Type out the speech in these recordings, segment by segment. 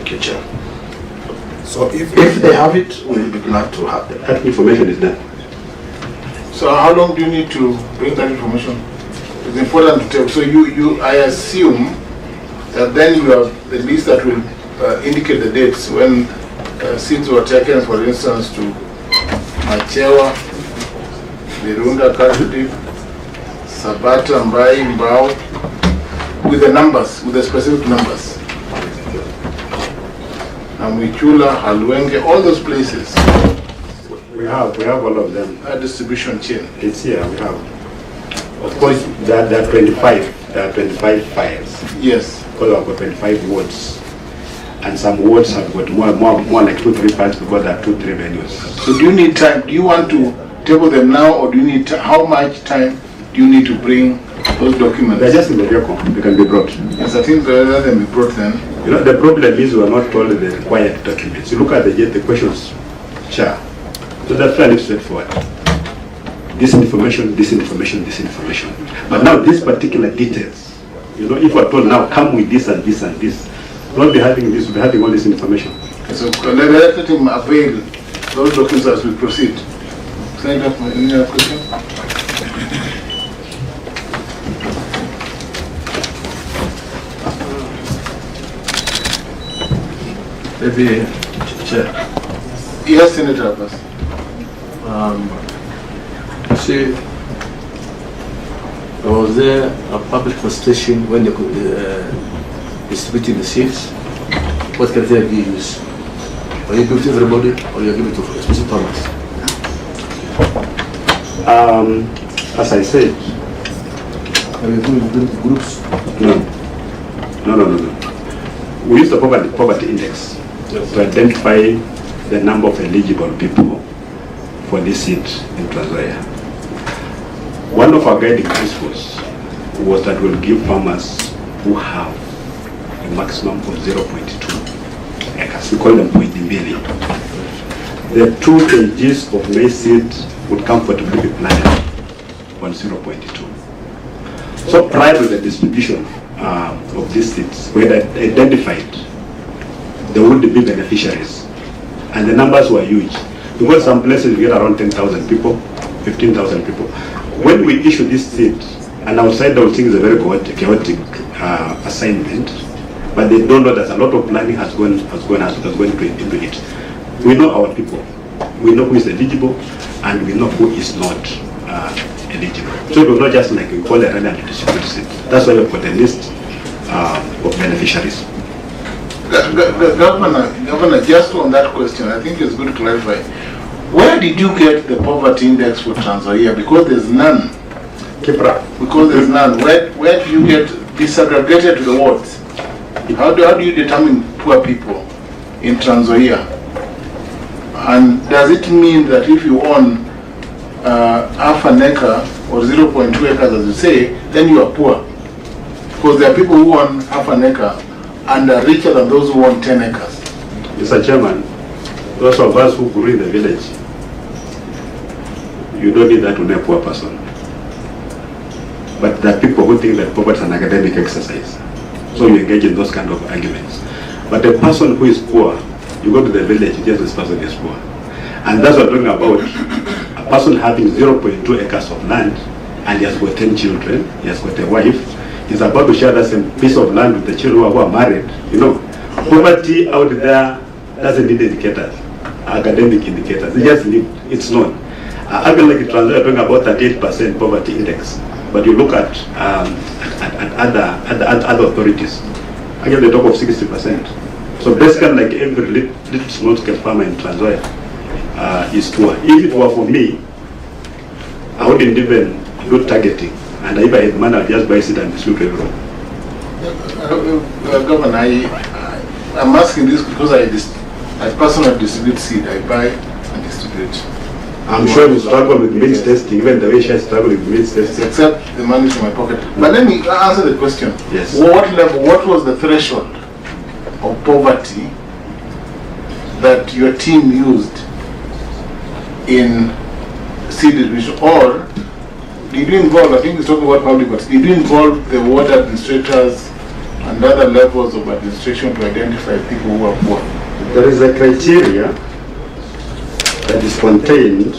Thank you, Chair. So if they have it, we'll be glad to have them. That information is there. So how long do you need to bring that information? It's important to tell. So I assume that then you have the list that will indicate the dates when seeds were taken, for instance, to Machewa, Virunda, Kashudi, Sabata, Mbai, Mbao, with the numbers, with the specific numbers. Namwichula, Halwenge, all those places. We have all of them. A distribution chain. It's here, we have. Of course, there are 25. There are 25 files. Yes. Because I've got 25 wards. And some wards have got more like 2-3 files because there are 2-3 venues. So do you need time? Do you want to table them now, or do you need how much time do you need to bring those documents? They're just in the vehicle. They can be brought. Yes, I think rather than be brought then. You know, the problem is we are not told the required documents. You look at the questions, Chair. So that's fairly straightforward. This information, this information, this information. But now these particular details, you know, if we're told now come with this and this and this, we'll not be having this, we'll be having all this information. So let him avail those documents as we proceed. Senator, any other question? Maybe, Chair. Yes, Senator Abbas. See, was there a public consultation when they distributing the seats? What criteria do you use? Are you giving it to everybody, or you give it to specific farmers? As I said, Are you doing groups? No. We use the poverty index to identify the number of eligible people for this seat in Tanzania. One of our guiding principles was that we'll give farmers who have a maximum of 0.2 acres. We call them point billion. The 2 kgs of maize seed would comfortably be planted on 0.2. So prior to the distribution of these seeds, we had identified the would-be beneficiaries, and the numbers were huge. Because some places we get around 10,000 people, 15,000 people. When we issue this seed, and outside they will think it's a very chaotic assignment, but they don't know that a lot of planning has gone into it. We know our people, we know who is eligible, and we know who is not eligible. So it was not just like we call it random distribute seed. That's why we put a list of beneficiaries. Governor, just on that question, I think it's good to clarify. Where did you get the poverty index for Tanzania? Because there's none. Kipra. Because there's none. Where do you get disaggregated to the wards? How do you determine poor people in Tanzania? And does it mean that if you own half an acre or 0.2 acres, as you say, then you are poor? Because there are people who own half an acre and are richer than those who own 10 acres. Mr. Chairman, those of us who grew in the village, you don't need that to know a poor person. But there are people who think that poverty is an academic exercise. So you engage in those kind of arguments. But a person who is poor, you go to the village, you just this person is poor. And that's what we're talking about. A person having 0.2 acres of land, and he has got 10 children, he has got a wife, he's about to share that same piece of land with the children who are married. You know, poverty out there doesn't need indicators, academic indicators. They just live, it's known. I feel like it's talking about 38% poverty index, but you look at other authorities, again they talk of 60%. So basically, like every little small-scale farmer in Tanzania is poor. If it were for me, I wouldn't even do targeting, and if I had money, I'd just buy seed and distribute to everyone. Governor, I'm asking this because I personally distribute seed. I buy and distribute. I'm sure you struggle with means testing, even the way she struggle with means testing. Except the money from my pocket. But let me answer the question. Yes. What was the threshold of poverty that your team used in seed distribution? Or did you involve, I think he's talking about public, but did you involve the ward administrators and other levels of administration to identify people who are poor. There is a criteria that is contained.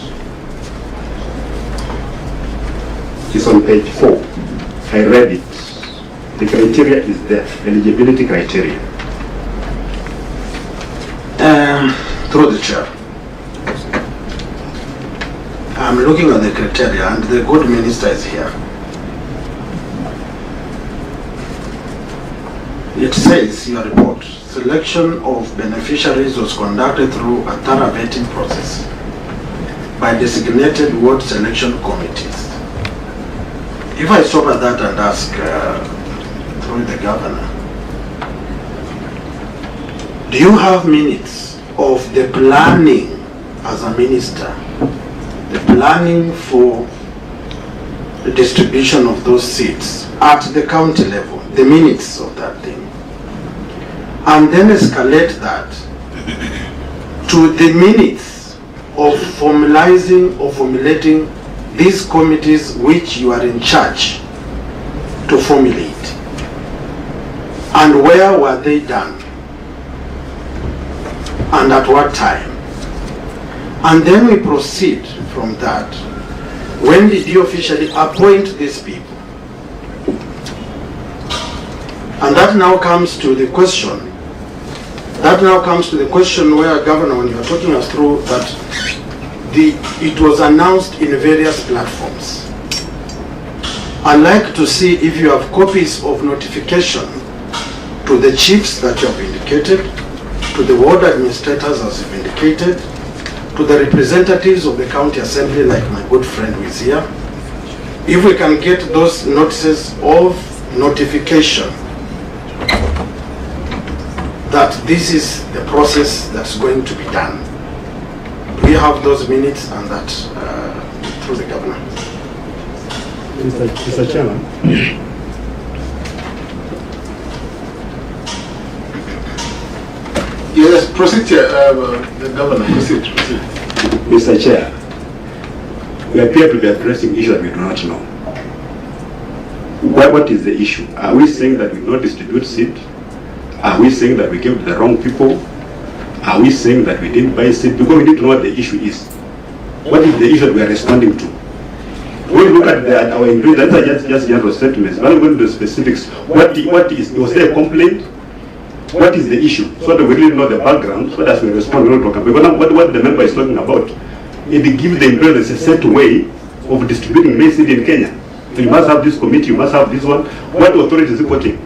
It's on page 4. I read it. The criteria is there, eligibility criteria. Through the chair, I'm looking at the criteria and the good minister is here. It says, your report, selection of beneficiaries was conducted through a thorough vetting process by designated ward selection committees. If I stop at that and ask through the governor, do you have minutes of the planning as a minister, the planning for the distribution of those seats at the county level, the minutes of that thing, and then escalate that to the minutes of formalizing or formulating these committees which you are in charge to formulate? And where were they done? And at what time? And then we proceed from that. When did you officially appoint these people? And that now comes to the question. Where, Governor, when you are talking us through that, it was announced in various platforms. I'd like to see if you have copies of notification to the chiefs that you have indicated, to the ward administrators as you've indicated, to the representatives of the county assembly like my good friend who is here. If we can get those notices of notification that this is the process that's going to be done. We have those minutes and that through the governor. Mr. Chairman. Yes, proceed, the governor, proceed. Mr. Chair, we appear to be addressing issues that we do not know. What is the issue? Are we saying that we don't distribute seed? Are we saying that we gave to the wrong people? Are we saying that we didn't buy seed? Because we need to know what the issue is. What is the issue that we are responding to? When we look at our ingredients, that's just general statements. But I'm going to the specifics. What is, was there a complaint? What is the issue? So that we really know the background, so that we respond. Because what the member is talking about, it gives the employers a set way of distributing maize seed in Kenya. So you must have this committee, you must have this one. What authority is it quoting?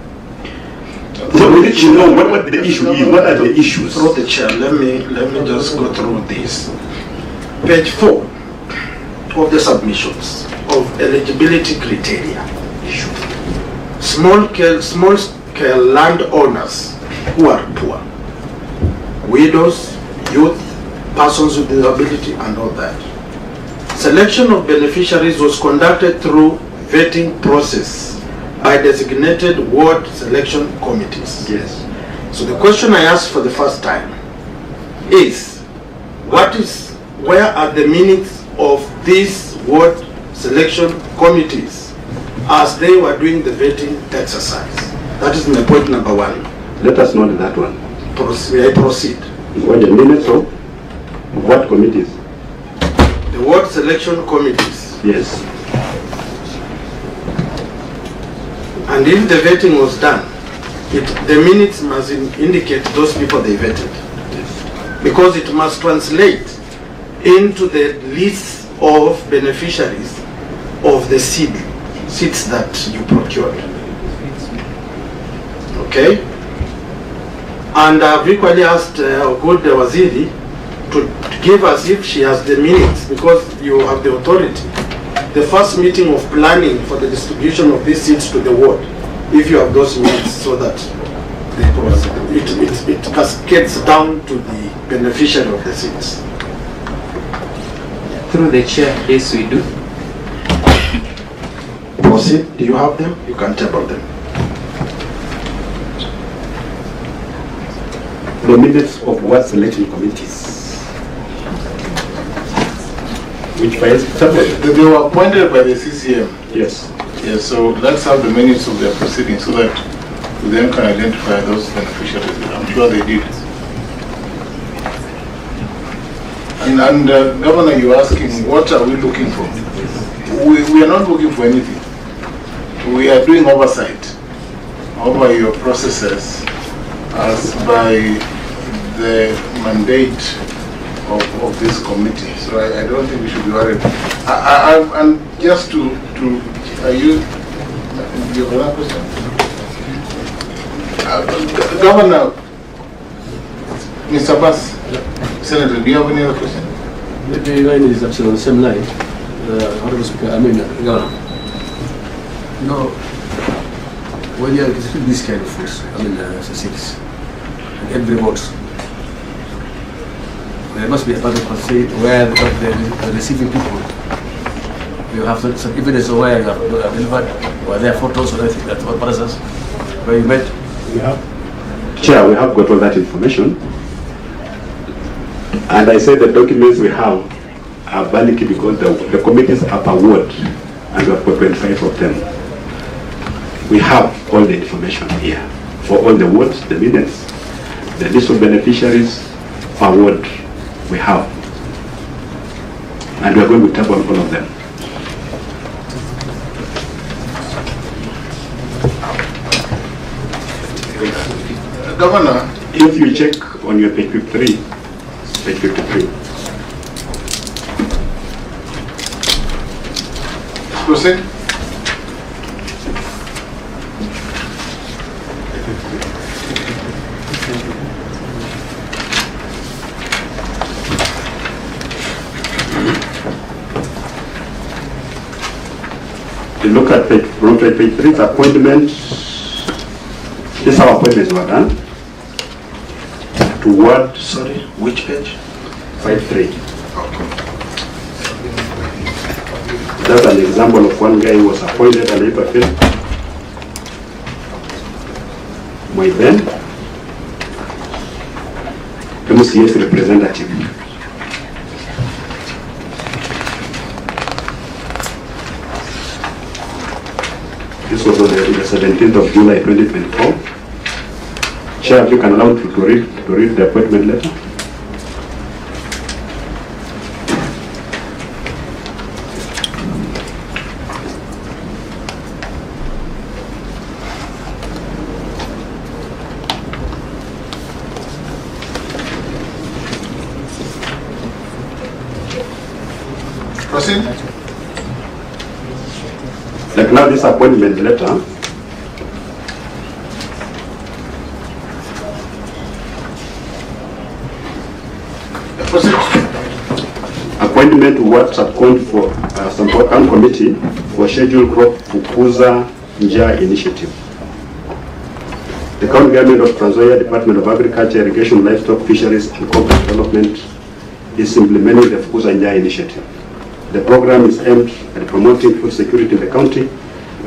So we need to know what the issue is, what are the issues. Through the chair, let me just go through this. Page 4 of the submissions of eligibility criteria issue. Small scale landowners who are poor, widows, youth, persons with disability and all that. Selection of beneficiaries was conducted through vetting process by designated ward selection committees. Yes. So the question I asked for the first time is, where are the minutes of these ward selection committees as they were doing the vetting exercise? That is my point number 1. Let us note that one. I proceed. What the minutes of what committees? The ward selection committees. Yes. And if the vetting was done, the minutes must indicate those people they vetted. Because it must translate into the list of beneficiaries of the seats that you procured. Okay? And I've equally asked good Waziri to give us, if she has the minutes, because you have the authority, the first meeting of planning for the distribution of these seats to the ward, if you have those minutes, so that it cascades down to the beneficiary of the seats. Through the chair, yes we do. Proceed. Do you have them? You can table them. The minutes of what selection committees? Which files? They were appointed by the CCM. Yes. Yes, so let's have the minutes of their proceedings so that you then can identify those beneficiaries. I'm sure they did. And Governor, you're asking, what are we looking for? We are not looking for anything. We are doing oversight over your processes as by the mandate of this committee. So I don't think we should be worried. And just to are you have another question? Governor, Mr. Bass, Senator, do you have any other question? The line is actually on the same line. Honorable Speaker, Governor. No, when you are executing this kind of force, statistics, and every vote, there must be a part of policy where the receiving people, you have some evidence of where you have delivered, where there are photos or anything that what process, where you met. Chair, we have got all that information. And I say the documents we have are valid because the committees are per ward, and we have got 25 of them. We have all the information here for all the wards, the minutes, the list of beneficiaries per ward we have. And we are going to table all of them. Governor, if you check on your page 53, proceed. You look at page 3, it's appointment. This is how appointments were done. To ward. Sorry, which page? 53. That's an example of one guy who was appointed and later failed. My then, MCS representative. This was on the 17th of July 2024. Chair, if you can allow to read the appointment letter. Proceed. Like now this appointment letter, Proceed. appointment to what subcon for subcon committee for scheduled crop MATIANG'I initiative. The county government of Trans Nzoia Department of Agriculture, Irrigation, Livestock, Fisheries and Corporate Development is implementing the MATIANG'I initiative. The program is aimed at promoting food security in the county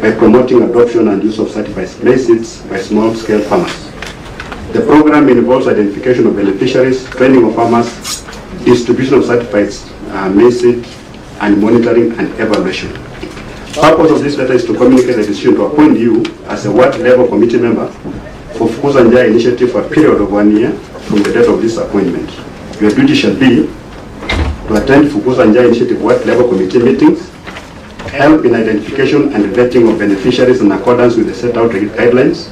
by promoting adoption and use of certified maize seeds by small-scale farmers. The program involves identification of beneficiaries, training of farmers, distribution of certified maize seed, and monitoring and evaluation. The purpose of this letter is to communicate the decision to appoint you as a ward-level committee member for MATIANG'I initiative for a period of 1 year from the date of this appointment. Your duty shall be to attend MATIANG'I initiative ward-level committee meetings, help in identification and vetting of beneficiaries in accordance with the set out guidelines,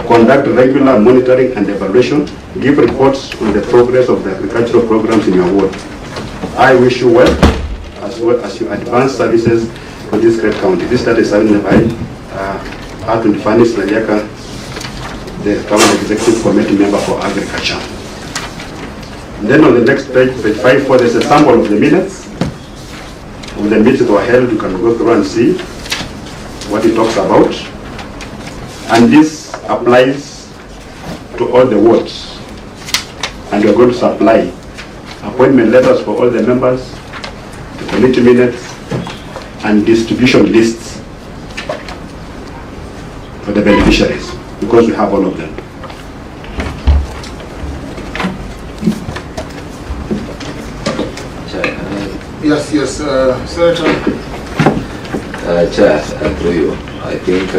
conduct regular monitoring and evaluation, give reports on the progress of the agricultural programs in your ward. I wish you well as you advance services for this great county. This letter is signed by Arthur Fanis Laliaka, the county executive committee member for agriculture. And then on the next page, page 54, there's a sample of the minutes. When the meetings were held, you can go through and see what it talks about. And this applies to all the wards. And we're going to supply appointment letters for all the members, the committee minutes, and distribution lists for the beneficiaries, because we have all of them. Yes, Senator. Chair, through you, I think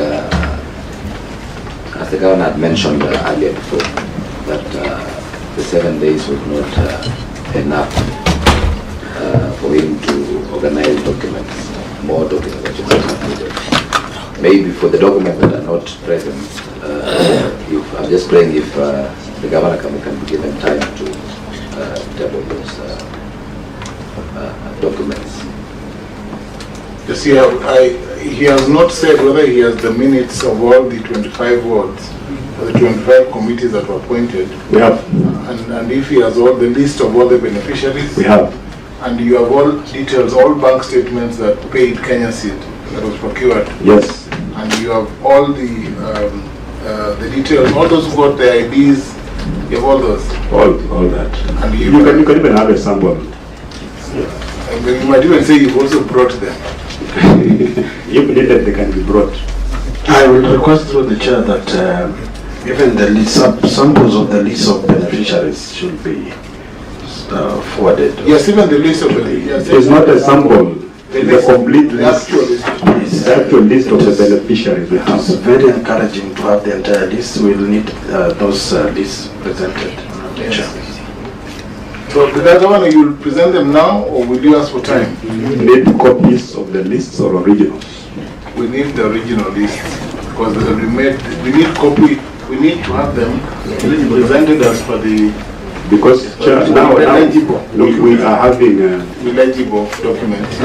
as the governor had mentioned earlier before that the 7 days was not enough for him to organize documents, more documents that are needed. Maybe for the documents that are not present, if, I'm just praying if the governor can be given time to table those documents. Yes, he has not said whether he has the minutes of all the 25 wards, or the 25 committees that were appointed. We have. And if he has all the list of all the beneficiaries. We have. And you have all details, all bank statements that paid Kenya Seed, that was procured. Yes. And you have all the details, all those who got the IDs, you have all those. All that. And you can even have a sample. And then you might even say you've also brought them. If needed, they can be brought. I will request through the chair that even the list, samples of the list of beneficiaries should be forwarded. Yes, even the list of beneficiaries. It's not a sample. It's a complete list. It's the actual list of the beneficiaries we have. It's very encouraging to have the entire list. We'll need those lists presented. Yes. So, the other one, you will present them now, or will you ask for time? We need copies of the lists or originals. We need the original list because we need copy. We need to have them presented as per the. Because now we are having legible documents.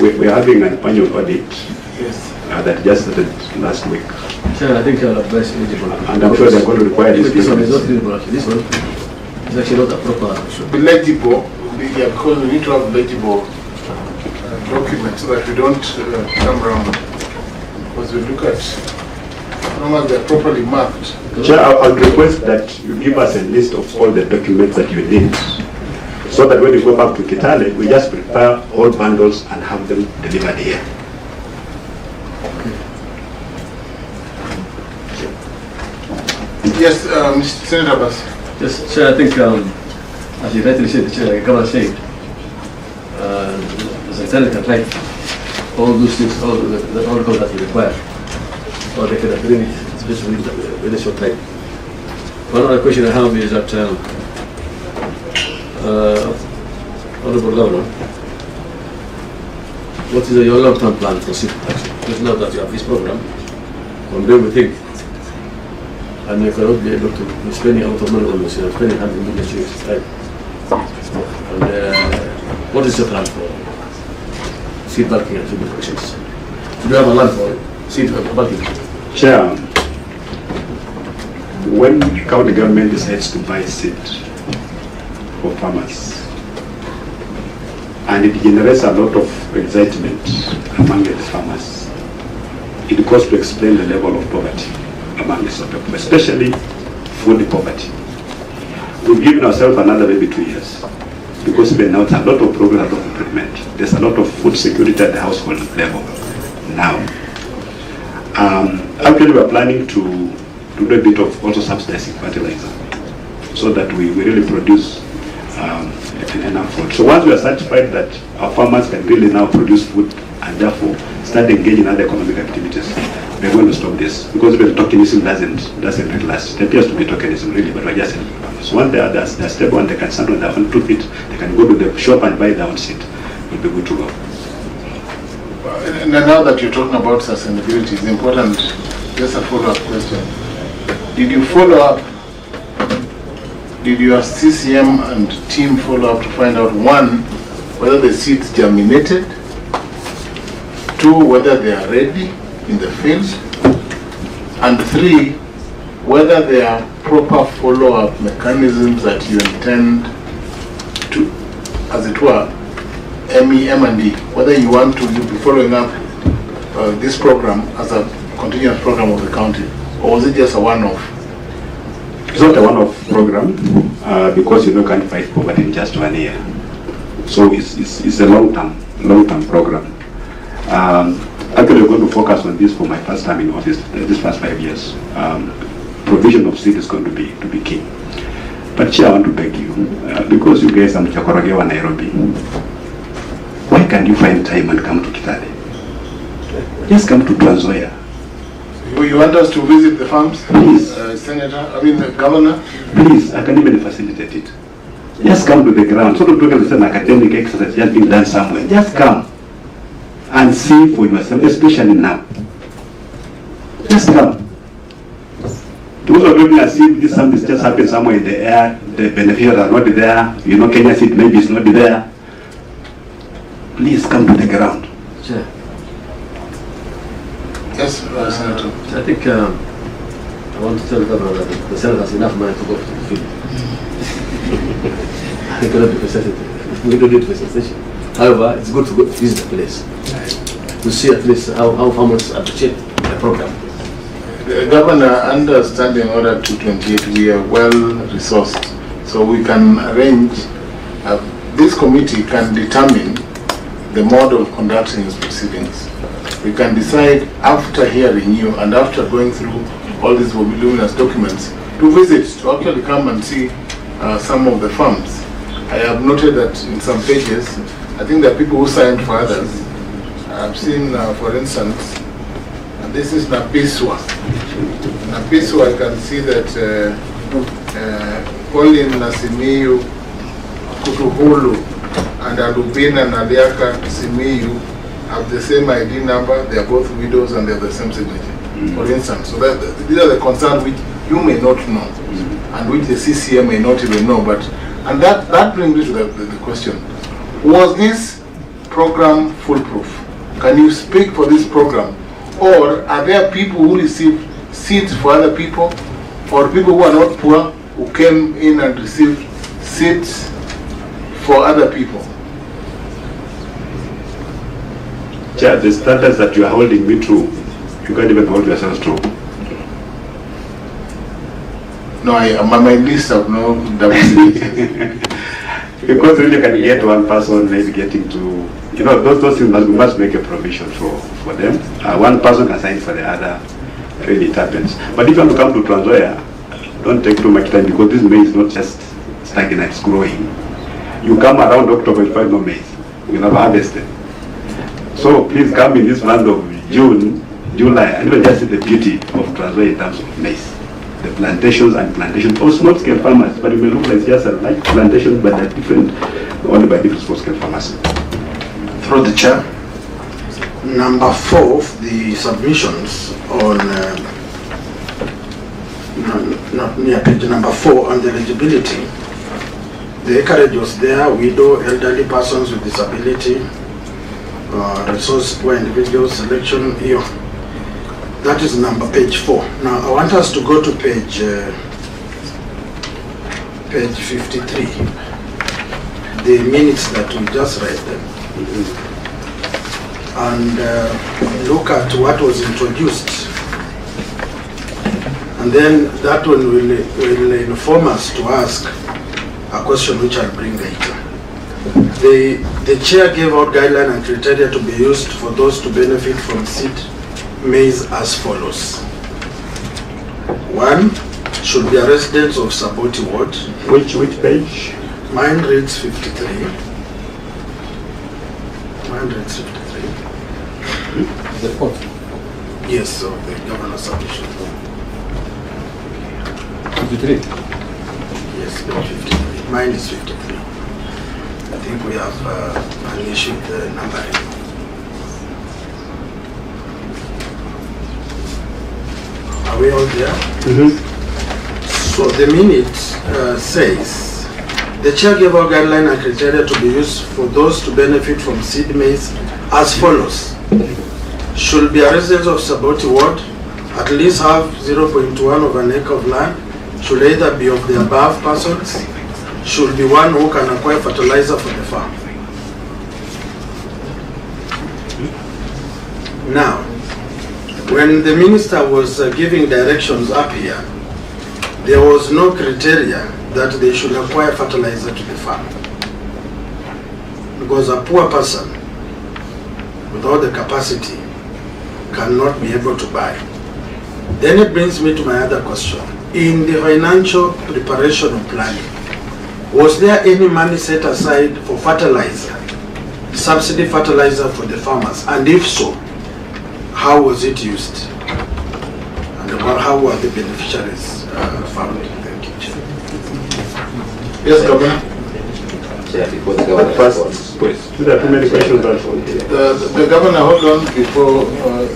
We are having an annual audit. Yes. That just started last week. Sir, I think I'll advise eligible. And I'm sure they're going to require this. This one is not eligible. This one is actually not a proper. Should be legible. Yeah, because we need to have legible documents so that we don't come around. Because we look at as long as they're properly marked. Chair, I would request that you give us a list of all the documents that you need, so that when you go back to Kitale, we just prepare all bundles and have them delivered here. Yes, Mr. Senator Abbas. Yes, Chair, I think, as you rightly said, the Chair, like the Governor said, the Secretary can write all those things, all the articles that we require, or they can agree it, especially with a short time. One other question I have is that, Honorable Governor, what is your long-term plan for SIP action? Because now that you have this program, one day we think, and you cannot be able to be spending a lot of money on this, spending 100 million shillings, right? And what is your plan for seed bulking and seed operations? Do you have a land for seed bulking? Chair, when county government decides to buy seed for farmers, and it generates a lot of excitement among the farmers, it goes to explain the level of poverty among the people, especially food poverty. We've given ourselves another maybe 2 years, because even now it's a lot of progress, a lot of improvement. There's a lot of food security at the household level now. Actually, we're planning to do a bit of also subsidizing fertilizer, so that we really produce enough food. So once we are satisfied that our farmers can really now produce food and therefore start engaging in other economic activities, we're going to stop this, because the tokenism doesn't really last. It appears to be tokenism really, but we're just helping farmers. So once they're stable and they can stand on their own 2 feet, they can go to the shop and buy their own seed. We'll be good to go. And now that you're talking about sustainability, it's important, just a follow-up question. Did you follow up? Did your CCM and team follow up to find out, 1, whether the seeds germinated, 2, whether they are ready in the field, and 3, whether there are proper follow-up mechanisms that you intend to, as it were, M&D, whether you want to be following up this program as a continuous program of the county, or was it just a one-off? It's not a one-off program, because you can't fight poverty in just 1 year. So it's a long-term program. Actually, we're going to focus on this for my first time in office, this first 5 years. Provision of seed is going to be key. But Chair, I want to beg you, because you guys are Mchakorogewa, Nairobi, why can't you find time and come to Kitale? Just come to Trans Nzoia. You want us to visit the farms? Please. Governor? Please, I can even facilitate it. Just come to the ground. Sort of look at an academic exercise just being done somewhere. Just come and see for yourself, especially now. Just come. Those are looking at see this something just happened somewhere in the air, the beneficiaries are not there, you know, Kenya seat maybe is not there. Please come to the ground. Chair. Yes, Senator. I think I want to tell the governor that the Senate has enough money to go to the field. They cannot be presented. We don't need presentation. However, it's good to go visit the place to see at least how farmers appreciate the program. The Governor, understanding Order 228, we are well resourced, so we can arrange. This committee can determine the mode of conducting its proceedings. We can decide after hearing you and after going through all these voluminous documents to visit, to actually come and see some of the farms. I have noted that in some pages, I think there are people who signed for others. I've seen, for instance, this is Napiswa. Napiswa, I can see that Colin Nasimiyu, Kutuhulu, and Alubina Naliaka Simiyu have the same ID number. They are both widows and they have the same signature, for instance. So these are the concerns which you may not know and which the CCM may not even know. And that brings me to the question. Was this program foolproof? Can you speak for this program? Or are there people who receive seeds for other people, or people who are not poor who came in and received seeds for other people? Chair, the standards that you are holding me to, you can't even hold yourselves to. No, my list of no double signatures. Because really you can get one person maybe getting to, you know, those things must make a provision for them. One person can sign for the other, really it happens. But if you want to come to Trans Nzoia, don't take too much time because this maize is not just stagnant, it's growing. You come around October, you find no maize. You never harvested. So please come in this month of June, July, and even just see the beauty of Trans Nzoia in terms of maize. The plantations and plantations, or small-scale farmers, but it may look like just like plantations, but they're different, only by different small-scale farmers. Through the chair, number 4 of the submissions on, not near page number 4 on the eligibility, the acreage was there, widow, elderly persons with disability, resource poor individual selection here. That is page 4. Now I want us to go to page 53. The minutes that we just read them. And look at what was introduced. And then that one will inform us to ask a question which I'll bring later. The chair gave out guidelines and criteria to be used for those to benefit from seed maize as follows. 1, should be a resident of Saboti Ward. Which page? Mine reads 53. Mine reads 53. The fourth. Yes, of the governor's submission. 53. Yes, page 53. Mine is 53. I think we have an issue with the numbering. Are we all there? So the minute says, the chair gave out guidelines and criteria to be used for those to benefit from seed maize as follows. Should be a resident of Saboti Ward, at least have 0.1 of an acre of land, should either be of the above persons, should be one who can acquire fertilizer for the farm. Now, when the minister was giving directions up here, there was no criteria that they should acquire fertilizer to the farm. Because a poor person without the capacity cannot be able to buy. Then it brings me to my other question. In the financial preparation of planning, was there any money set aside for fertilizer, subsidy fertilizer for the farmers? And if so, how was it used? how were the beneficiaries found? Thank you, Chair. Yes, Governor. Chair, before the governor responds. There are too many questions. The Governor, hold on before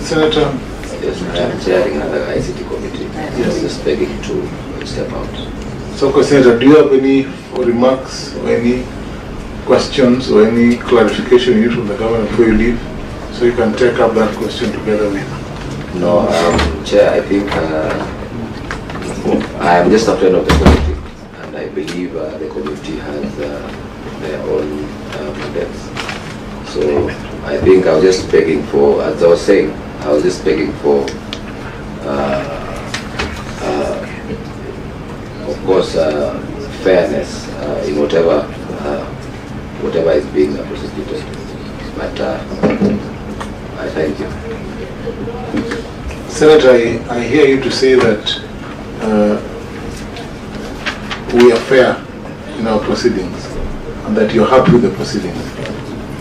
Senator. Yes, I am chairing another ICT committee. Yes. Just begging to step out. So, Senator, do you have any remarks or any questions or any clarification you need from the Governor before you leave? So you can take up that question together with. No, Chair, I think I am just a friend of the committee, and I believe the committee has their own mandates. So I think I was just begging for, as I was saying, I was just begging for, of course, fairness in whatever is being prosecuted. But I thank you. Senator, I hear you to say that we are fair in our proceedings and that you're happy with the proceedings.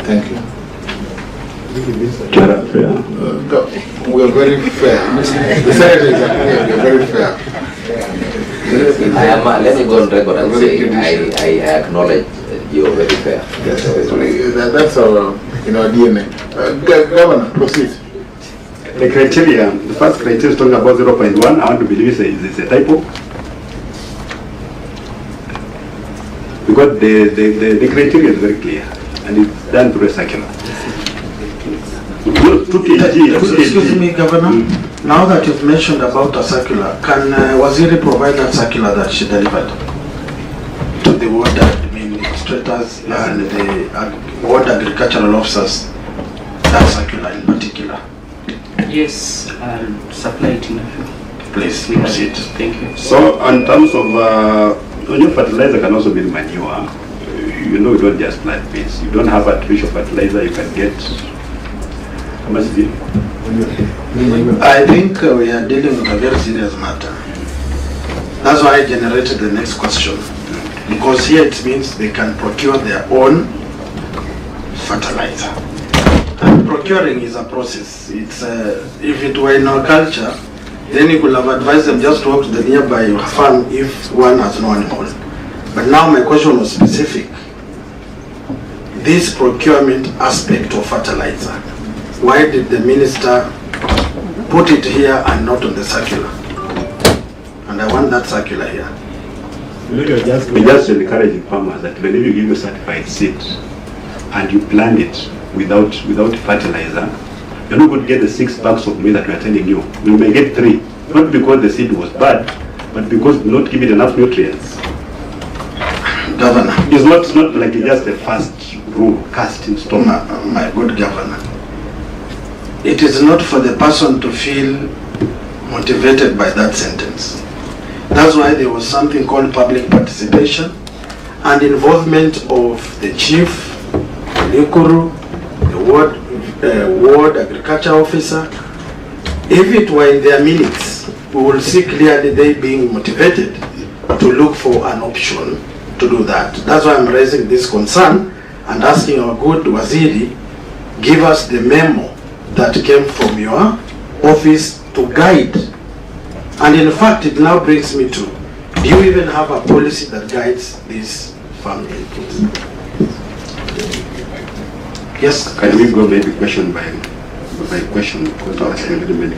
Thank you. We are very fair. The Senator is agreeing, we are very fair. Let me go on record and say I acknowledge you're very fair. Yes, that's our DNA. Governor, proceed. The criteria, the first criteria is talking about 0.1. I want to believe it's a typo. Because the criteria is very clear and it's done through a circular. Excuse me, Governor. Now that you've mentioned about a circular, can Waziri provide that circular that she delivered to the ward administrators and the ward agricultural officers? That circular in particular. Yes, I'll supply it in a few. Please proceed. Thank you. So, in terms of your fertilizer can also be manure. You know, you don't just plant beans. You don't have artificial fertilizer. You can get. How much is it? I think we are dealing with a very serious matter. That's why I generated the next question. Because here it means they can procure their own fertilizer. And procuring is a process. It's if it were in our culture, then you could have advised them just to walk to the nearby farm if one has no animal. But now my question was specific. This procurement aspect of fertilizer, why did the minister put it here and not on the circular? And I want that circular here. We just encouraging farmers that whenever you give a certified seed and you plant it without fertilizer, you're not going to get the 6 bags of maize that we are telling you. You may get 3, not because the seed was bad, but because you not give it enough nutrients. Governor. It's not like just the first rule cast in stone. My good governor. It is not for the person to feel motivated by that sentence. That's why there was something called public participation and involvement of the chief, the Likuru, the ward agriculture officer. If it were in their minutes, we will see clearly they being motivated to look for an option to do that. That's why I'm raising this concern and asking our good Waziri, give us the memo that came from your office to guide. And in fact, it now brings me to, do you even have a policy that guides these farm inputs? Yes. Can we go maybe question by question? Because I ask many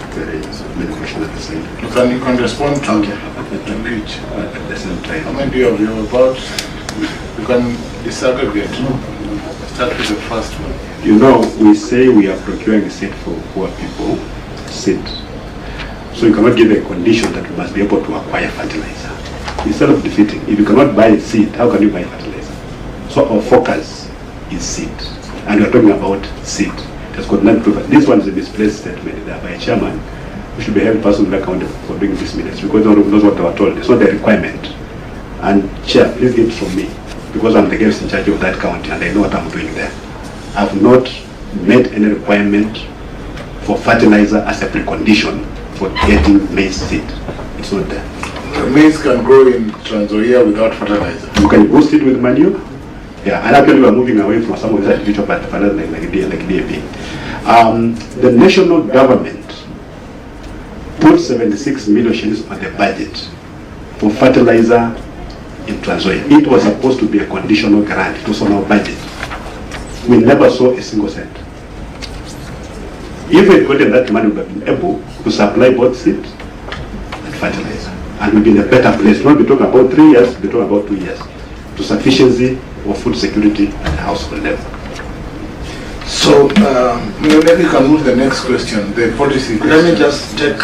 questions at the same time. You can respond to each at the same time. How many do you have? You have about, you can disaggregate. Start with the first one. You know, we say we are procuring seed for poor people, seed. So you cannot give a condition that you must be able to acquire fertilizer. It's self-defeating. If you cannot buy seed, how can you buy fertilizer? So our focus is seed. And we are talking about seed. That's got nothing to do. This one is a misplaced statement by a chairman. We should be held personally accountable for doing this minutes because no one knows what they were told. It's not a requirement. And Chair, please get it from me because I'm the guest in charge of that county and I know what I'm doing there. I've not made any requirement for fertilizer as a precondition for getting maize seed. It's not there. Maize can grow in Trans Nzoia without fertilizer. You can boost it with manure. Yeah, and actually we are moving away from some of the artificial fertilizer like DAP. The national government put 76 million shillings on the budget for fertilizer in Trans Nzoia. It was supposed to be a conditional grant. It was on our budget. We never saw a single cent. If we had gotten that money, we would have been able to supply both seed and fertilizer. And we'd be in a better place. Not be talking about 3 years, be talking about 2 years. To sufficiency of food security at household level. So, maybe you can move to the next question, the policy. Let me just take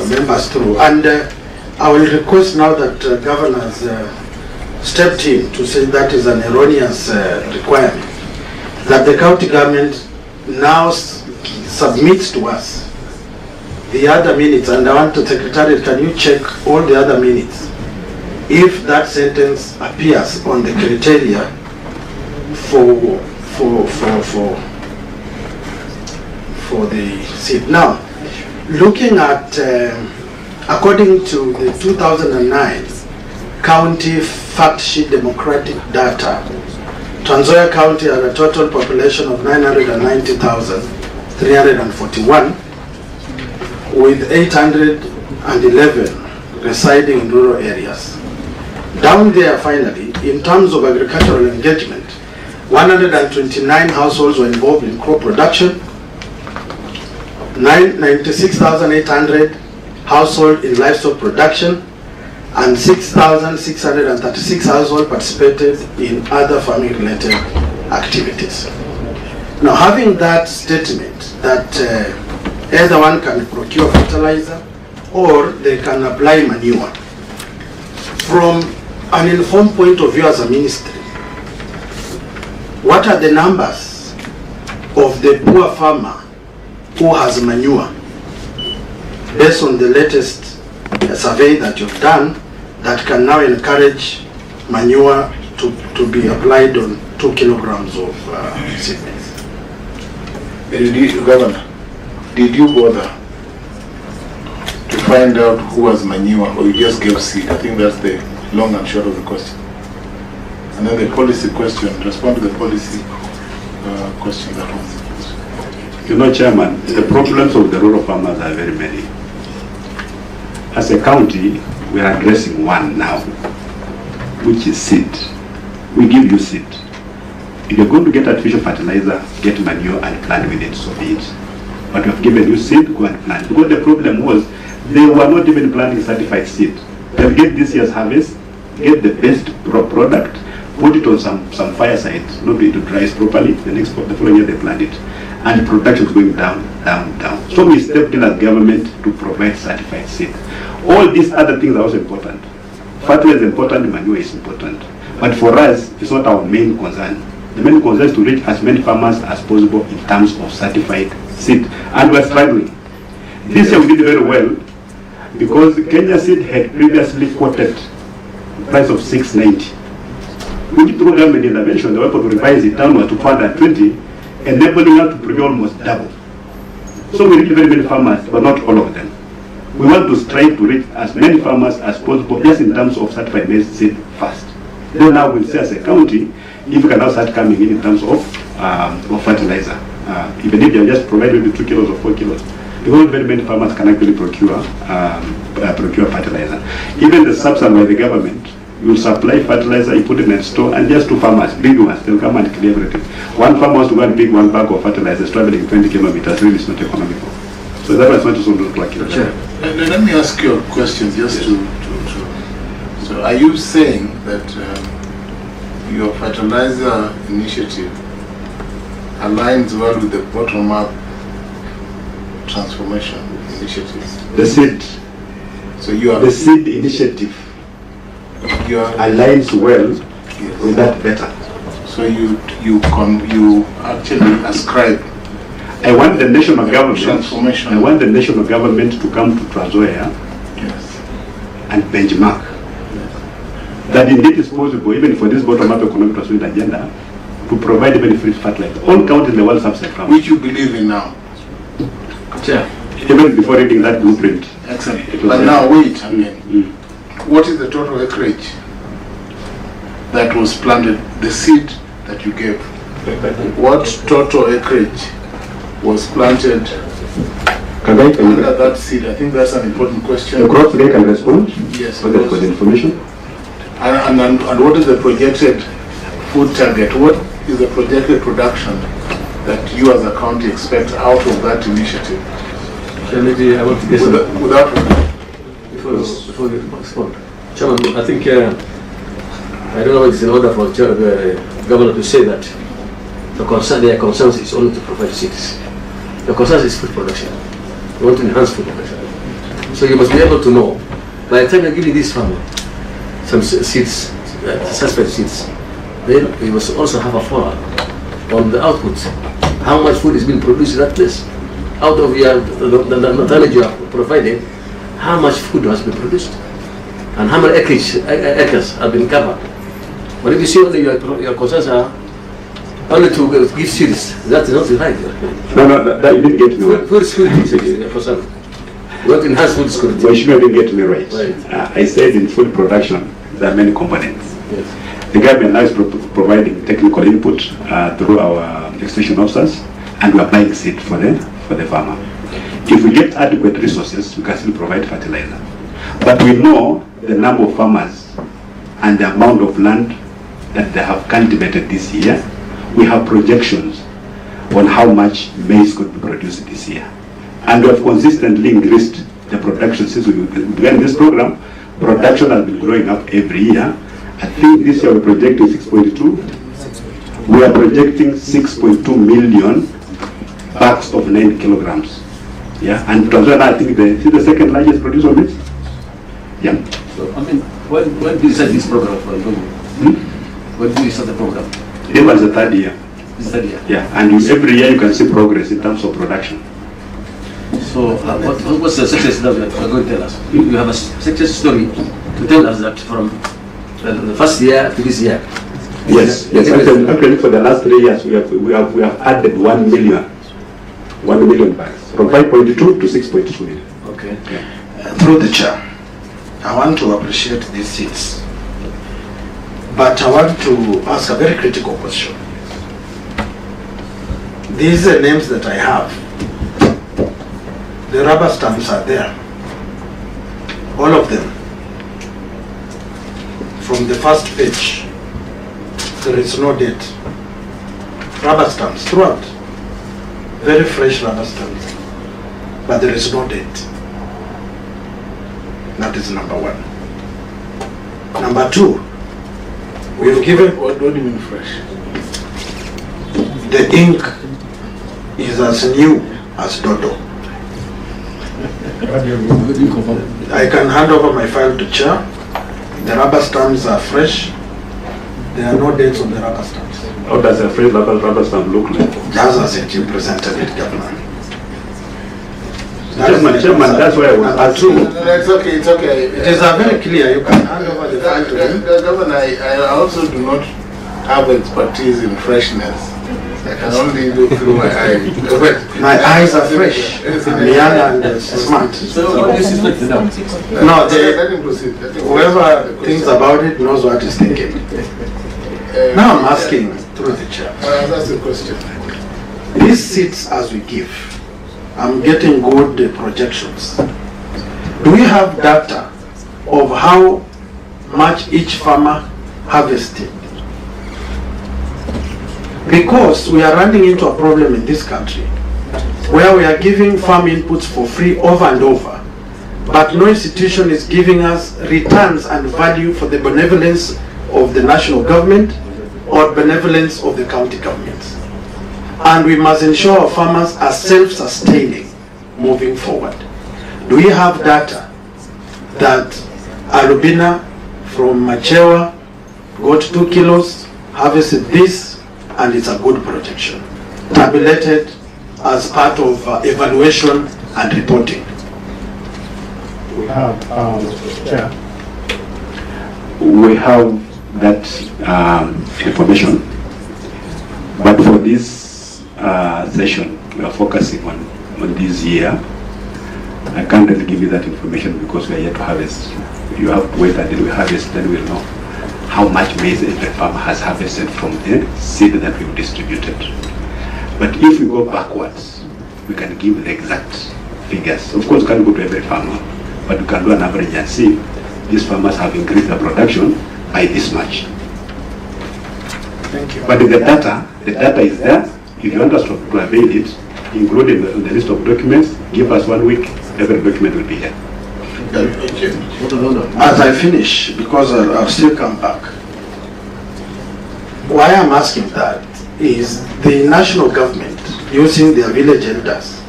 members through. And I will request now that governors stepped in to say that is an erroneous requirement, that the county government now submits to us the other minutes, and I want to Secretariat, can you check all the other minutes if that sentence appears on the criteria for the seat. Now, looking at according to the 2009 county fact sheet democratic data, Trans Nzoia County had a total population of 990,341 with 811 residing in rural areas. Down there, finally, in terms of agricultural engagement, 129 households were involved in crop production, 96,800 households in livestock production, and 6,636 households participated in other farming-related activities. Now, having that statement that either one can procure fertilizer or they can apply manure, from an informed point of view as a ministry, what are the numbers of the poor farmer who has manure based on the latest survey that you've done that can now encourage manure to be applied on 2 kilograms of seedlings? Governor, did you bother to find out who has manure, or you just gave seed? I think that's the long and short of the question. And then the policy question, respond to the policy question that was. You know, Chairman, the problems of the rural farmers are very many. As a county, we are addressing one now, which is seed. We give you seed. If you're going to get artificial fertilizer, get manure and plant with it, so be it. But we have given you seed, go and plant. Because the problem was, they were not even planting certified seed. They'll get this year's harvest, get the best product, put it on some fireside, not be able to dry it properly. The following year they plant it. And the production is going down, down, down. So we stepped in as government to provide certified seed. All these other things are also important. Fertilizer is important, manure is important. But for us, it's not our main concern. The main concern is to reach as many farmers as possible in terms of certified seed. And we're struggling. This year we did very well because Kenya Seed had previously quoted the price of 690. We did through government intervention, they were able to revise it downward to 420, enabling us to procure almost double. So we reach very many farmers, but not all of them. We want to strive to reach as many farmers as possible, just in terms of certified maize seed first. Then now we'll see as a county, if we can now start coming in terms of fertilizer. Even if they just provide maybe 2 kilos or 4 kilos. Because very many farmers can actually procure fertilizer. Even the subsidy by the government, you supply fertilizer, you put it in a store, and just 2 farmers, big ones, they'll come and clear everything. One farmer wants to go and pick 1 bag of fertilizer, traveling 20 kilometers, really it's not economical. So that was not just to like it. Sure. Let me ask you a question just to so are you saying that your fertilizer initiative aligns well with the bottom-up transformation initiative? The seed. So you are the seed initiative aligns well with that better. So you actually ascribe. I want the national government transformation. I want the national government to come to Trans Nzoia and benchmark that indeed is possible, even for this bottom-up economic transformation agenda, to provide even free fertilizer. All counties in the world subsidy farmers. Which you believe in now. Yeah. Even before reading that blueprint. Excellent. But now wait again. What is the total acreage that was planted, the seed that you gave? What total acreage was planted Kagai, can under that seed? I think that's an important question. the crop guy can respond? Yes. For the information. And what is the projected food target? What is the projected production that you as a county expect out of that initiative? Maybe I want to get Without before you respond. Chairman, I think I don't know if it's in order for the governor to say that their concerns is only to provide seeds. The concern is food production. We want to enhance food production. So you must be able to know, by the time you're giving this farmer some seeds, suspect seeds, then we must also have a follow-up on the output. How much food is being produced in that place? Out of the knowledge you have provided, how much food has been produced? And how many acres have been covered? But if you see only your concerns are only to give seeds, that is not right. No, that you didn't get me right. Food security is a concern. We want to enhance food security. Well, you didn't get me right. Right. I said in food production, there are many components. Yes. The government now is providing technical input through our extension officers, and we are buying seed for the farmer. If we get adequate resources, we can still provide fertilizer. But we know the number of farmers and the amount of land that they have cultivated this year. We have projections on how much maize could be produced this year. And we have consistently increased the production since we began this program. Production has been growing up every year. I think this year we're projecting 6.2. We are projecting 6.2 million bags of 9 kilograms. Yeah, and Tanzania, I think, is the second largest producer of maize. Yeah. So, I mean, when did you start this program for the government? When did you start the program? It was the third year. This third year. Yeah, and every year you can see progress in terms of production. So, what's the success that you are going to tell us? You have a success story to tell us that from the first year to this year. Yes, actually for the last 3 years we have added 1 million bags from 5.2 to 6.2 million. Okay. Yeah. Through the chair, I want to appreciate these seats, but I want to ask a very critical question. These are names that I have. The rubber stamps are there, all of them. From the first page, there is no date. Rubber stamps throughout, very fresh rubber stamps, but there is no date. That is number one. Number two, we have given, what do you mean fresh? the ink is as new as dodo. I can hand over my file to chair. The rubber stamps are fresh. There are no dates on the rubber stamps. How does a fresh rubber stamp look like? Just as it you presented it, Governor. Chairman, that's why I was asking. No, it's okay, it's okay. It is very clear. You can hand over the file to him. Governor, I also do not have expertise in freshness. I can only look through my eyes. My eyes are fresh. I'm young and smart. So what do you suspect now? No, Let him proceed. whoever thinks about it knows what he's thinking. Now I'm asking through the chair. That's the question. These seats as we give, I'm getting good projections. Do we have data of how much each farmer harvested? Because we are running into a problem in this country where we are giving farm inputs for free over and over, but no institution is giving us returns and value for the benevolence of the national government or benevolence of the county governments. And we must ensure our farmers are self-sustaining moving forward. Do we have data that Alubina from Machewa got 2 kilos, harvested this, and it's a good projection, tabulated as part of evaluation and reporting? We have, Chair. We have that information, but for this session we are focusing on this year. I can't really give you that information because we are yet to harvest. You have to wait until we harvest, then we'll know how much maize every farmer has harvested from the seed that we've distributed. But if we go backwards, we can give the exact figures. Of course, you can't go to every farmer, but you can do an average and see these farmers have increased their production by this much. Thank you. But the data is there. If you want us to avail it, include it in the list of documents, give us 1 week, every document will be here. As I finish, because I'll still come back, why I'm asking that is the national government, using their village elders,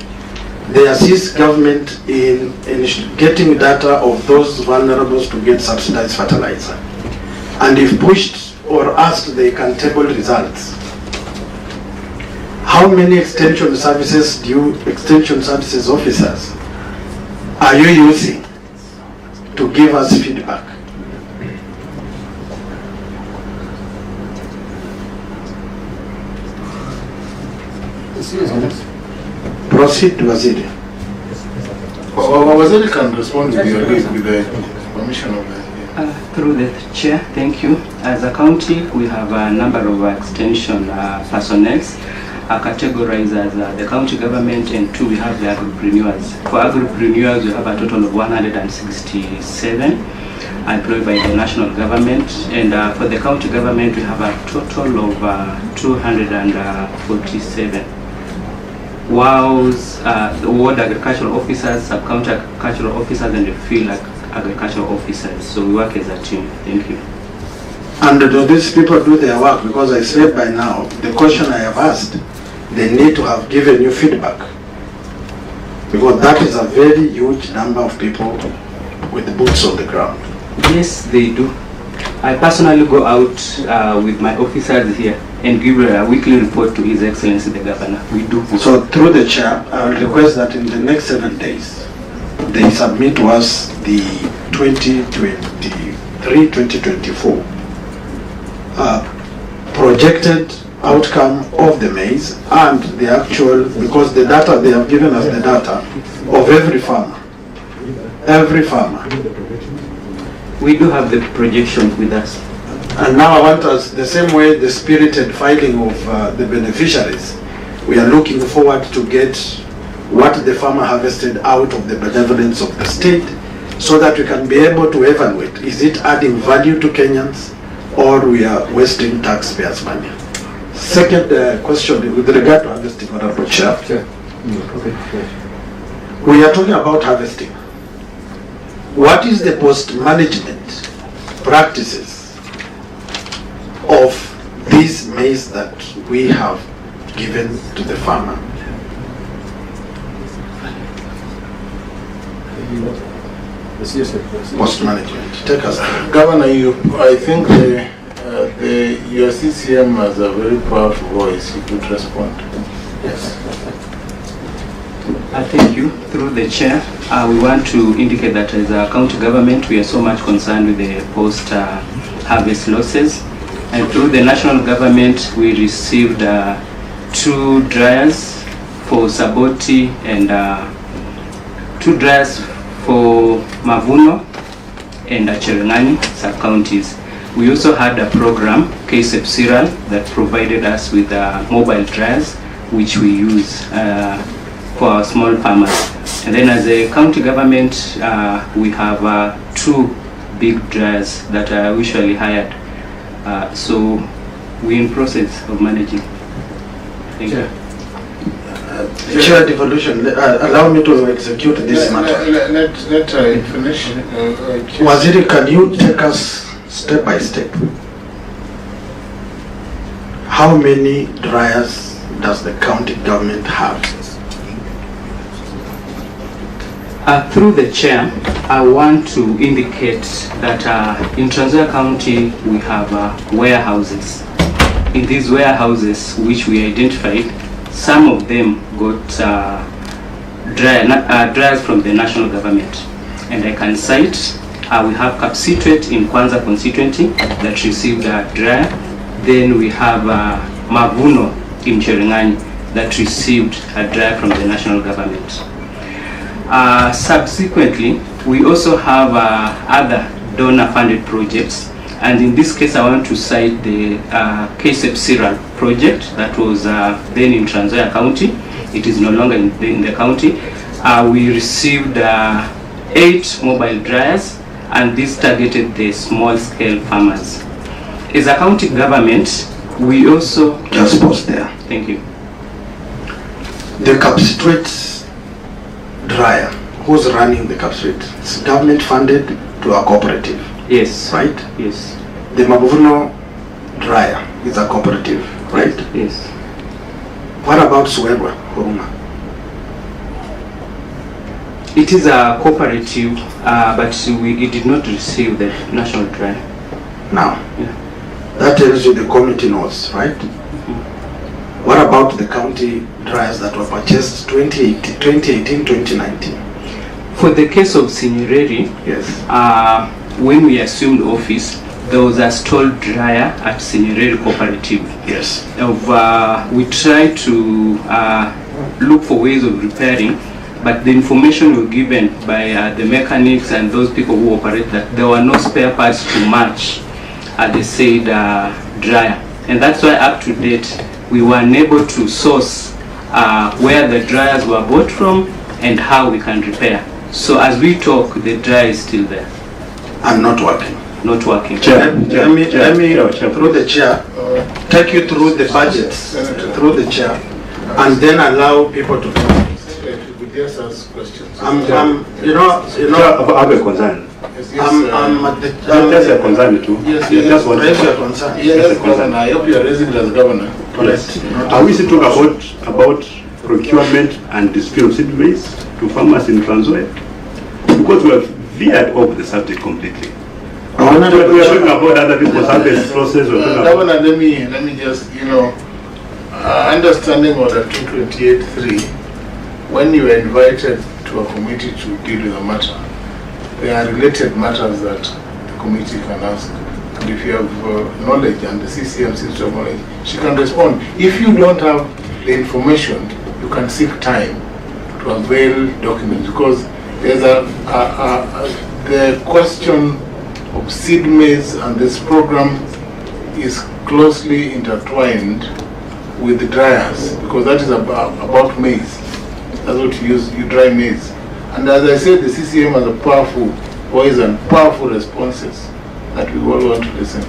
they assist government in getting data of those vulnerables to get subsidized fertilizer. And if pushed or asked, they can table results. How many extension services officers are you using to give us feedback? Proceed, Waziri. Waziri can respond with the permission of the... Through the chair, thank you. As a county, we have a number of extension personnel categorized as the county government, and 2 we have the agripreneurs. For agripreneurs, we have a total of 167 employed by the national government, and for the county government, we have a total of 247. WOWs, the ward agricultural officers, sub-county agricultural officers, and the field agricultural officers. So we work as a team. Thank you. And do these people do their work? Because I said by now, the question I have asked, they need to have given you feedback. Because that is a very huge number of people with the boots on the ground. Yes, they do. I personally go out with my officers here and give a weekly report to His Excellency the Governor. We do. So through the chair, I will request that in the next 7 days, they submit to us the 2023-2024 projected outcome of the maize and the actual, because the data, they have given us the data of every farmer. Every farmer. We do have the projection with us. And now I want us, the same way the spirited filing of the beneficiaries, we are looking forward to get what the farmer harvested out of the benevolence of the state, so that we can be able to evaluate, is it adding value to Kenyans or we are wasting taxpayers' money? Second question with regard to harvesting, Honorable Chair. We are talking about harvesting. What is the post-management practices of these maize that we have given to the farmer? Post-management. Take us. Governor, I think your CCM has a very powerful voice. You could respond. Yes. Thank you. Through the chair, we want to indicate that as a county government, we are so much concerned with the post-harvest losses. And through the national government, we received 2 dryers for Saboti and 2 dryers for Mavuno and Cherengani sub-counties. We also had a program, Fertilizer, that provided us with mobile dryers, which we use for our small farmers. And then as a county government, we have 2 big dryers that are usually hired. So we're in process of managing. Thank you. Chair devolution, allow me to execute this matter. Let I finish. Waziri, can you take us step by step? How many dryers does the county government have? Through the chair, I want to indicate that in Trans Nzoia County we have warehouses. In these warehouses, which we identified, some of them got dryers from the national government. And I can cite, we have Kapsitwet in Kwanza constituency that received a dryer. Then we have Mavuno in Cherengani that received a dryer from the national government. Subsequently, we also have other donor-funded projects, and in this case, I want to cite the Fertilizer project that was then in Trans Nzoia County. It is no longer in the county. we received 8 mobile dryers, and this targeted the small-scale farmers. As a county government, we also... Just pause there. Thank you. The Capstrate dryer, who's running the Capstrate? It's government funded to a cooperative. Yes. Right? Yes. The Mabuvuno dryer is a cooperative, right? Yes. What about Suerwa, Huruma? It is a cooperative, but it did not receive the national dryer. Now, Yeah. that tells you the community knows, right? What about the county dryers that were purchased 2018, 2019? For the case of Sinyereri, Yes. when we assumed office, there was a stalled dryer at Sinyereri Cooperative. Yes. We tried to look for ways of repairing, but the information we were given by the mechanics and those people who operate that there were no spare parts to match the said dryer. And that's why up to date, we were unable to source where the dryers were bought from and how we can repair. So as we talk, the dryer is still there. And not working. Not working. Let me through the chair, take you through the budgets, through the chair, and then allow people to talk. We just ask questions. You know, I have a concern. I'm at the, That's a concern too. Yes, just want to raise your concern. Yes, Governor, I hope you are raising it as Governor. Correct. Are we still talking about procurement and dispute of seed maize to farmers in Trans Nzoia? Because we have veered off the subject completely. We are talking about other people's harvest process. Governor, let me just, understanding order 228.3, when you are invited to a committee to deal with a matter, there are related matters that the committee can ask. And if you have knowledge and the CCM seems to have knowledge, she can respond. If you don't have the information, you can seek time to avail documents, because there's the question of seed maize and this program is closely intertwined with the dryers, because that is about maize. That's what you use, you dry maize. And as I said, the CCM has a powerful voice and powerful responses that we all want to listen to.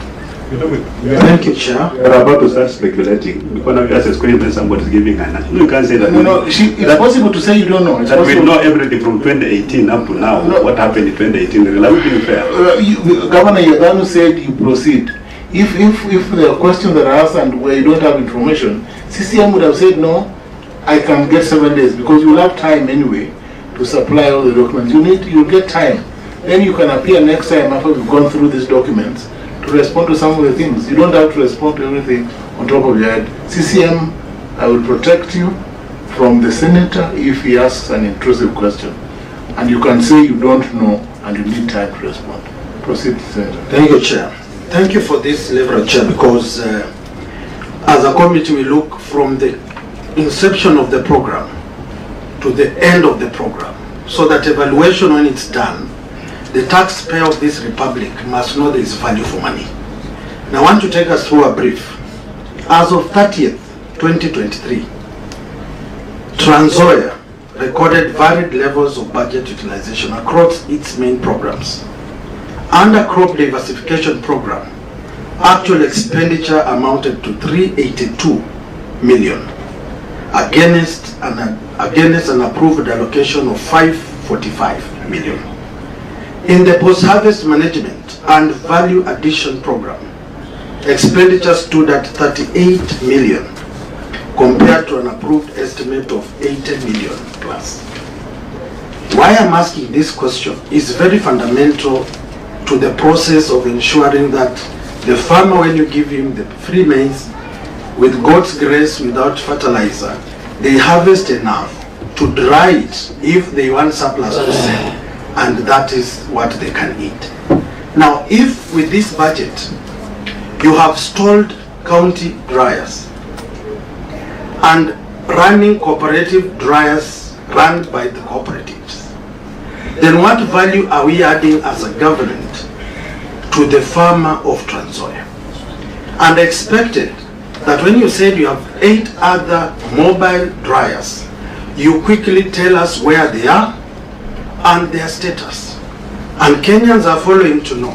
Thank you, Chair. We're about to start speculating. Because now you ask a question when somebody's giving an answer. You can't say that. It's possible to say you don't know. It's that possible. we know everything from 2018 up to now. No. What happened in 2018? That would be fair. Governor Yaganu said you proceed. If there are questions that are asked and where you don't have information, CCM would have said no, I can get 7 days, because you will have time anyway to supply all the documents. You'll get time. Then you can appear next time after we've gone through these documents to respond to some of the things. You don't have to respond to everything on top of your head. CCM, I will protect you from the senator if he asks an intrusive question. And you can say you don't know and you need time to respond. Proceed, Senator. Thank you, Chair. Thank you for this level, Chair, because as a committee we look from the inception of the program to the end of the program, so that evaluation, when it's done, the taxpayer of this republic must know there is value for money. Now I want to take us through a brief. As of 30th, 2023, Trans Nzoia recorded varied levels of budget utilization across its main programs. Under crop diversification program, actual expenditure amounted to 382 million against an approved allocation of 545 million. In the post-harvest management and value addition program, expenditure stood at 38 million compared to an approved estimate of 80 million plus. Why I'm asking this question is very fundamental to the process of ensuring that the farmer, when you give him the free maize with God's grace, without fertilizer, they harvest enough to dry it if they want surplus to sell, and that is what they can eat. Now, if with this budget you have stalled county dryers and running cooperative dryers run by the cooperatives, then what value are we adding as a government to the farmer of Trans Nzoia? And expected that when you said you have 8 other mobile dryers you quickly tell us where they are and their status. And Kenyans are following to know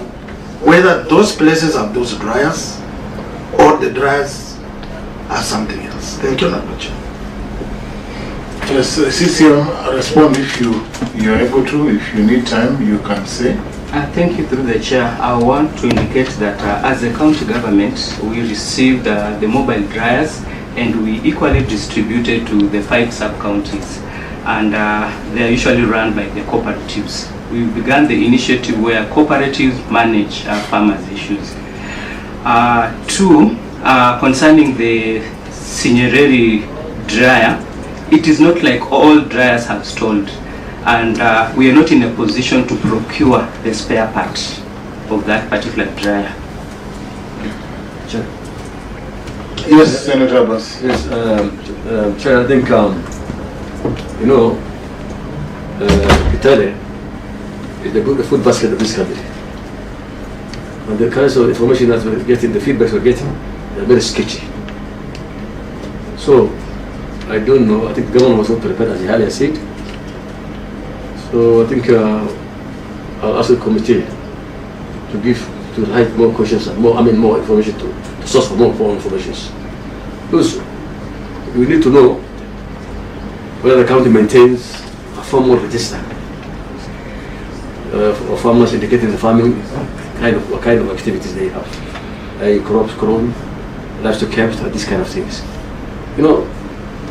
whether those places have those dryers or the dryers are something else. Thank you, Natembeya. Yes, CCM, respond if you're able to. If you need time, you can say. Thank you, through the chair. I want to indicate that as a county government, we received the mobile dryers and we equally distributed to the 5 sub-counties. And they are usually run by the cooperatives. We began the initiative where cooperatives manage farmers' issues. 2, concerning the Sinyereri dryer, it is not like all dryers have stalled. And we are not in a position to procure the spare part of that particular dryer. Chair. Yes, Senator Abbas. Yes, Chair, I think, Kitale is the good food basket of this country. And the kinds of information that we're getting, the feedbacks we're getting, they're very sketchy. So, I don't know, I think the government was not prepared, as Yahya said. So I think I'll ask the committee to write more questions and more information to source for more information. Because we need to know whether the county maintains a formal register of farmers indicating the farming what kind of activities they have, crops grown, livestock kept, these kind of things.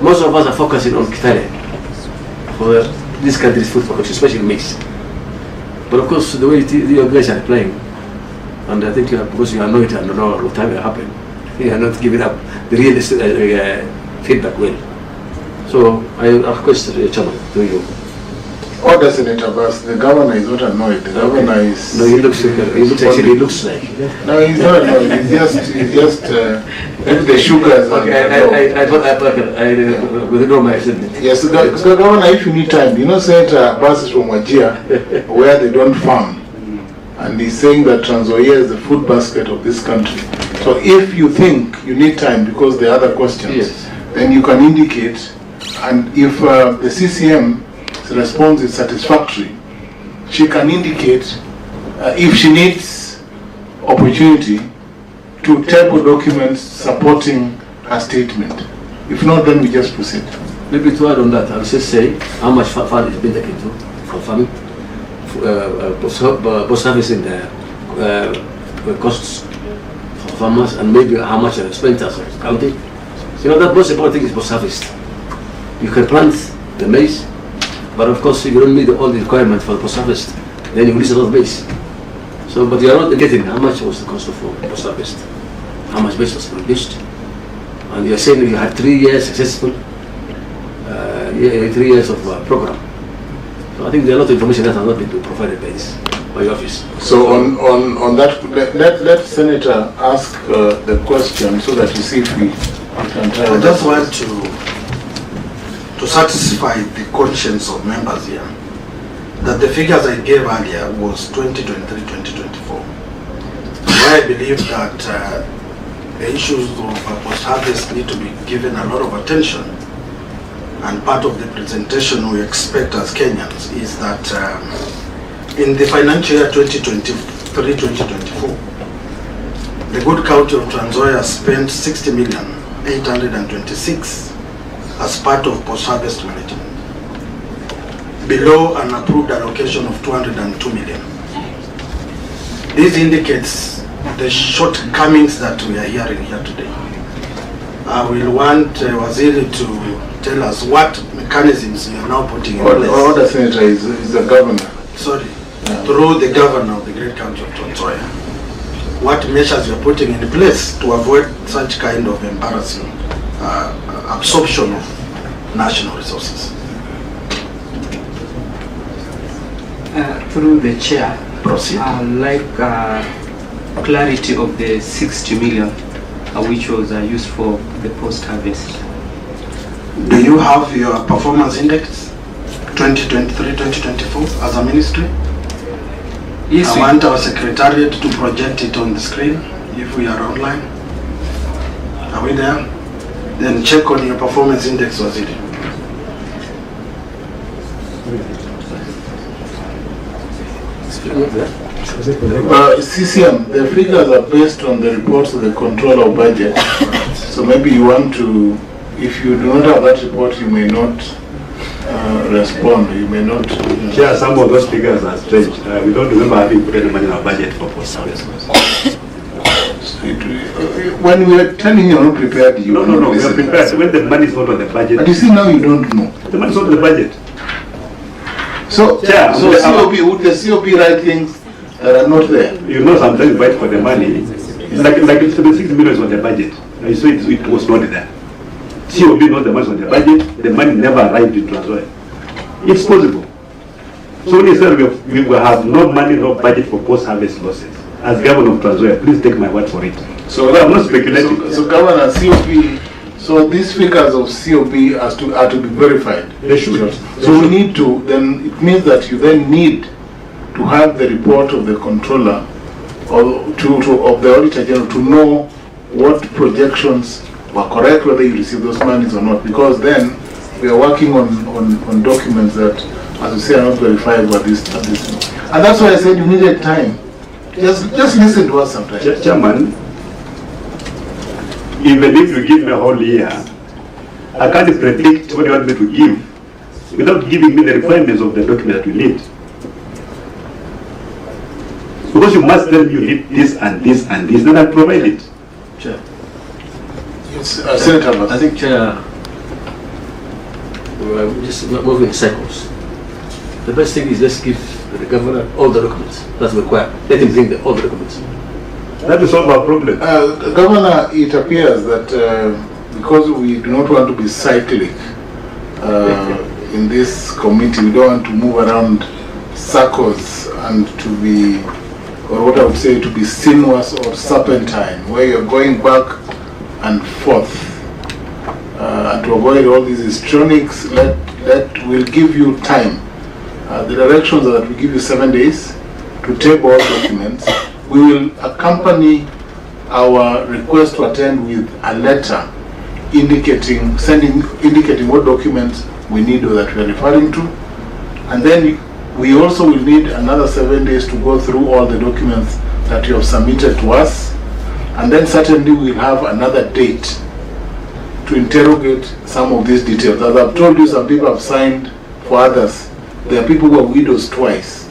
Most of us are focusing on Kitale for this country's food production, especially maize. But of course, the way you guys are playing, and I think because you are know it and know what time it happened, you are not giving up the real feedback well. So I request the chairman to you. Order, Senator Abbas. The governor is not annoyed. The governor is. No, he looks like. No, he's not annoyed. He's just the sugars. Okay, I withdraw my statement. Yes, so governor, if you need time, Senator Abbas is from Wajir, where they don't farm. And he's saying that Trans Nzoia is the food basket of this country. So if you think you need time because there are other questions, yes, then you can indicate. And if the CCM's response is satisfactory, she can indicate if she needs opportunity to table documents supporting her statement. If not, then we just proceed. Maybe to add on that, I'll just say how much fund is being taken from farming, post harvesting the costs for farmers, and maybe how much are spent as a county. The most important thing is post harvest. You can plant the maize, but of course, if you don't meet all the requirements for the post harvest, then you lose a lot of maize. So, but you are not getting how much was the cost of post harvest, how much maize was produced, and you are saying you had 3 years successful, 3 years of program. So I think there are a lot of information that has not been provided by your office. So on that, let Senator ask the question so that you see if we can try. I just want to satisfy the conscience of members here that the figures I gave earlier was 2023-2024. Where I believe that the issues of post-harvest need to be given a lot of attention, and part of the presentation we expect as Kenyans is that in the financial year 2023-2024, the good county of Trans Nzoia spent 60,826,000 as part of post-harvest management, below an approved allocation of 202 million. This indicates the shortcomings that we are hearing here today. I will want Waziri to tell us what mechanisms you are now putting in place. Order, Senator, is the governor. Sorry, through the governor of the great county of Trans Nzoia. What measures you are putting in place to avoid such kind of embarrassing absorption of national resources? Through the chair, Proceed. I'd like clarity of the 60 million which was used for the post-harvest. Do you have your performance index 2023-2024 as a ministry? Yes, I want our secretariat to project it on the screen if we are online. Are we there? Then check on your performance index, Waziri. CCM, the figures are based on the reports of the controller of budget. So maybe you want to, if you do not have that report, you may not respond. You may not. Yeah, some of those figures are strange. We don't remember having put any money in our budget for post-service. When we are telling you, you're not prepared. You No, we are prepared. When the money is not on the budget. But you see, now you don't know. The money is not on the budget. So, Yeah, so would the COP write things that are not there? You know, sometimes you fight for the money. Like it's 76 million is on the budget. You say it was not there. COP knows the money is on the budget. The money never arrived in Transvaal. It's possible. So when you say we will have no money, no budget for post-harvest losses, as governor of Transvaal, please take my word for it. So I'm not speculating. So Governor, COP, so these figures of COP are to be verified. They should. So we need to, then it means that you then need to have the report of the controller or of the auditor general to know what projections were correct, whether you receive those monies or not, because then we are working on documents that, as you say, are not verified by this. And that's why I said you needed time. Just listen to us sometimes. Chairman, even if you give me a whole year, I can't predict what you want me to give without giving me the requirements of the document that you need. Because you must tell me you need this and this and this, then I'll provide it. Chair. Yes, Senator, I think, Chair, we're just moving in circles. The best thing is let's give the governor all the documents that's required. Let him bring all the documents. That will solve our problem. Governor, it appears that because we do not want to be cyclic in this committee, we don't want to move around circles and to be, or what I would say, to be sinuous or serpentine, where you're going back and forth. And to avoid all these histrionics, that will give you time. The directions are that we give you 7 days to table all documents. We will accompany our request to attend with a letter indicating what documents we need or that we are referring to. And then we also will need another 7 days to go through all the documents that you have submitted to us. And then certainly we'll have another date to interrogate some of these details. As I've told you, some people have signed for others. There are people who are widows twice.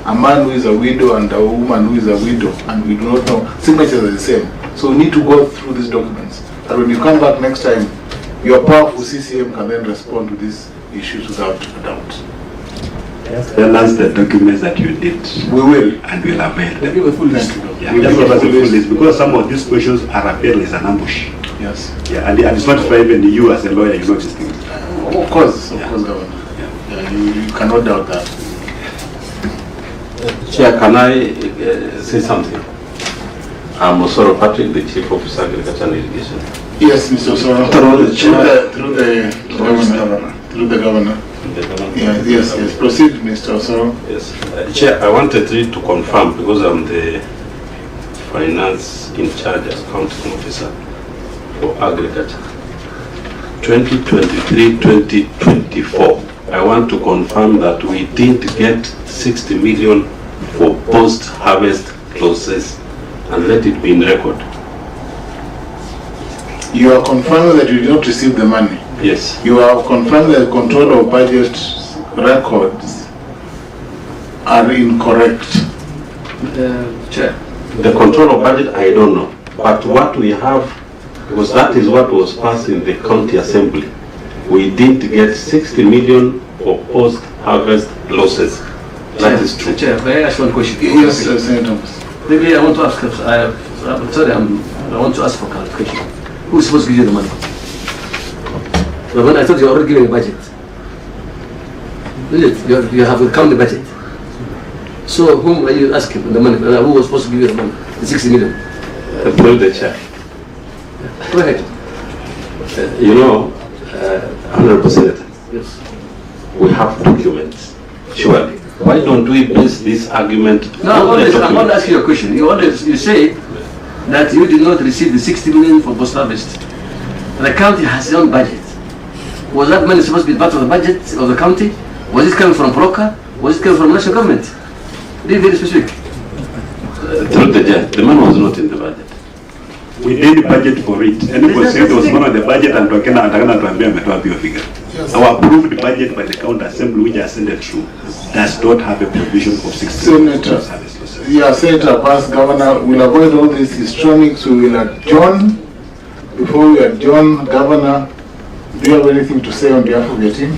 A man who is a widow and a woman who is a widow, and we do not know. Signatures are the same. So we need to go through these documents. And when you come back next time, your powerful CCM can then respond to these issues without a doubt. Tell us the documents that you need. We will. And we'll avail them. Give a full list. Yeah, just give us a full list, because some of these questions are appearing as an ambush. Yes. Yeah, and it's not fair even you as a lawyer, you know these things. Of course, Governor. Yeah, you cannot doubt that. Chair, can I say something? I'm Osoro Patrick, the Chief Officer of Agriculture and Irrigation. Yes, Mr. Osoro. Through the governor. Yeah, yes. Proceed, Mr. Osoro. Yes. Chair, I wanted you to confirm, because I'm the finance in charge accounting officer for agriculture. 2023-2024. I want to confirm that we didn't get 60 million for post-harvest losses, and let it be in record. You are confirming that you did not receive the money? Yes. You are confirming that the control of budget records are incorrect? Chair. The control of budget, I don't know. But what we have, because that is what was passed in the county assembly, we didn't get 60 million for post-harvest losses. That is true. Chair, may I ask one question? Yes, Senator. Maybe I want to ask, I'm sorry, I want to ask for clarification. Who is supposed to give you the money? The money, I thought you were already giving a budget. You have a county budget. So whom are you asking the money? Who was supposed to give you the money? The 60 million? Through the chair. Go ahead. You know, Honorable Senator, Yes. we have documents, surely. Why don't we base this argument No, on the I'm document? to ask you a question. You say that you did not receive the 60 million for post-harvest. The county has its own budget. Was that money supposed to be part of the budget of the county? Was it coming from broker? Was it coming from national government? Be very specific. Through the money was not in the budget. We did budget for it. And it was said it was one of the budget and figure. Our approved budget by the county assembly, which I sent it through, does not have a provision of 60 Senator, yeah, Senator, past Governor, we'll avoid all these histrionics. We will adjourn. Before we adjourn, Governor, do you have anything to say on behalf of your team?